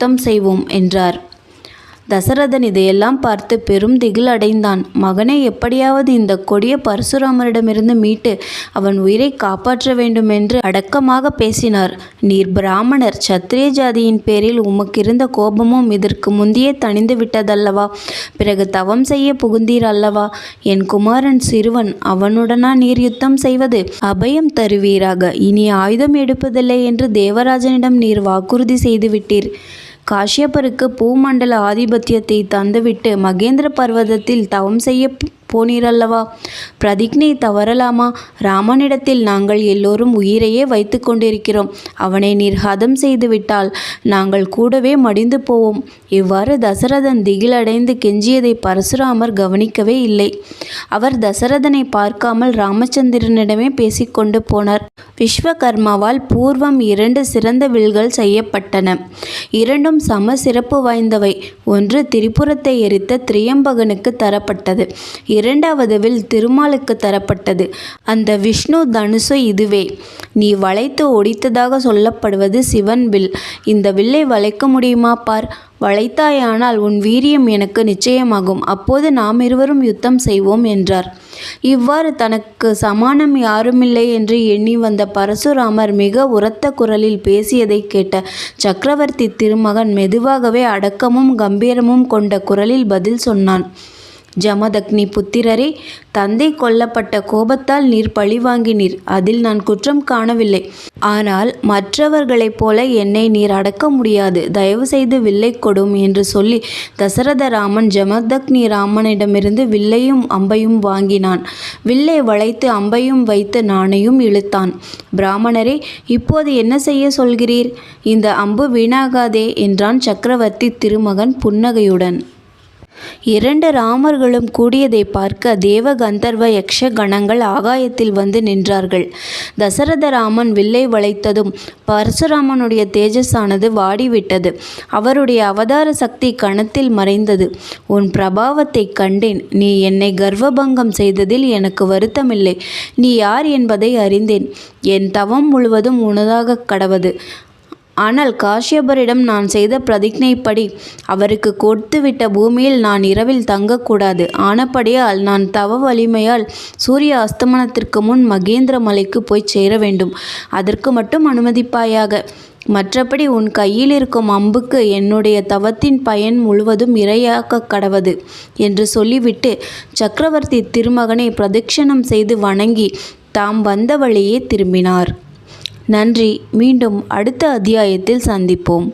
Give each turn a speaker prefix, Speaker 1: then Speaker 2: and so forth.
Speaker 1: யுத்தம் செய்வோம் என்றார். தசரதன் இதையெல்லாம் பார்த்து பெரும் திகில் அடைந்தான். மகனை எப்படியாவது இந்த கொடிய பரசுராமரிடமிருந்து மீட்டு அவன் உயிரை காப்பாற்ற வேண்டும் என்று அடக்கமாக பேசினார். நீர் பிராமணர், சத்திரிய ஜாதியின் பேரில் உமக்கிருந்த கோபமும் இதற்கு முந்தியே தணிந்து விட்டதல்லவா? பிறகு தவம் செய்ய புகுந்தீர் அல்லவா? என் குமாரன் சிறுவன், அவனுடனா நீர் யுத்தம் செய்வது? அபயம் தருவீராக, இனி ஆயுதம் எடுப்பதில்லை என்று தேவராஜனிடம் நீர் வாக்குறுதி செய்துவிட்டீர். காஷ்யபருக்கு பூமண்டல ஆதிபத்தியத்தை தந்துவிட்டு மகேந்திர பர்வதத்தில் தவம் செய்ய போனீரல்லவா? பிரதிஜ்ஞை தவறலாமா? ராமனிடத்தில் நாங்கள் எல்லோரும் உயிரையே வைத்து கொண்டிருக்கிறோம். அவனை நீர் ஹதம் செய்துவிட்டால் நாங்கள் கூடவே மடிந்து போவோம். இவ்வாறு தசரதன் திகிலடைந்து கெஞ்சியதை பரசுராமர் கவனிக்கவே இல்லை. அவர் தசரதனை பார்க்காமல் ராமச்சந்திரனிடமே பேசிக்கொண்டு போனார். விஸ்வகர்மாவால் பூர்வம் 2 சிறந்த வில்கள் செய்யப்பட்டன. இரண்டும் சம சிறப்பு வாய்ந்தவை. ஒன்று திரிபுரத்தை எரித்த திரியம்பகனுக்கு தரப்பட்டது. இரண்டாவது வில் திருமாலுக்கு தரப்பட்டது. அந்த விஷ்ணு தனுசு இதுவே. நீ வளைத்து ஒடித்ததாக சொல்லப்படுவது சிவன் வில். இந்த வில்லை வளைக்க முடியுமா பார். வளைத்தாயானால் உன் வீரியம் எனக்கு நிச்சயமாகும். அப்போது நாம் இருவரும் யுத்தம் செய்வோம் என்றார். இவ்வாறு தனக்கு சமானம் யாருமில்லை என்று எண்ணி வந்த பரசுராமர் மிக உரத்த குரலில் பேசியதை கேட்ட சக்கரவர்த்தி திருமகன் மெதுவாகவே அடக்கமும் கம்பீரமும் கொண்ட குரலில் பதில் சொன்னான். ஜமதக்னி புத்திரரே, தந்தை கொல்லப்பட்ட கோபத்தால் நீர் பழிவாங்கினீர். அதில் நான் குற்றம் காணவில்லை. ஆனால் மற்றவர்களைப் போல என்னை நீர் அடக்க முடியாது. தயவு செய்து வில்லை கொடும் என்று சொல்லி தசரத ராமன் ஜமதக்னி ராமனிடமிருந்து வில்லையும் அம்பையும் வாங்கினான். வில்லை வளைத்து அம்பையும் வைத்து நாணையும் இழுத்தான். பிராமணரே, இப்போது என்ன செய்ய சொல்கிறீர்? இந்த அம்பு வீணாகாதே என்றான் சக்கரவர்த்தி திருமகன் புன்னகையுடன். 2 ராமர்களும் கூடியதை பார்க்க தேவ கந்தர்வ யக்ஷ கணங்கள் ஆகாயத்தில் வந்து நின்றார்கள். தசரத ராமன் வில்லை வளைத்ததும் பரசுராமனுடைய தேஜஸானது வாடிவிட்டது. அவருடைய அவதார சக்தி கணத்தில் மறைந்தது. உன் பிரபாவத்தை கண்டேன். நீ என்னை கர்வபங்கம் செய்ததில் எனக்கு வருத்தமில்லை. நீ யார் என்பதை அறிந்தேன். என் தவம் முழுவதும் உனதாக கடவது. ஆனால் காஷ்யபரிடம் நான் செய்த பிரதிஜ்ஞைப்படி அவருக்கு கொடுத்துவிட்ட பூமியில் நான் இரவில் தங்கக்கூடாது. ஆனபடியால் நான் தவ வலிமையால் சூரிய அஸ்தமனத்திற்கு முன் மகேந்திர மலைக்கு போய் சேர வேண்டும். அதற்கு மட்டும் அனுமதிப்பாயாக. மற்றபடி உன் கையில் இருக்கும் அம்புக்கு என்னுடைய தவத்தின் பயன் முழுவதும் இரையாக்க கடவது என்று சொல்லிவிட்டு சக்கரவர்த்தி திருமகனை பிரதட்சணம் செய்து வணங்கி தாம் வந்த வழியே திரும்பினார். நன்றி. மீண்டும் அடுத்த அத்தியாயத்தில் சந்திப்போம்.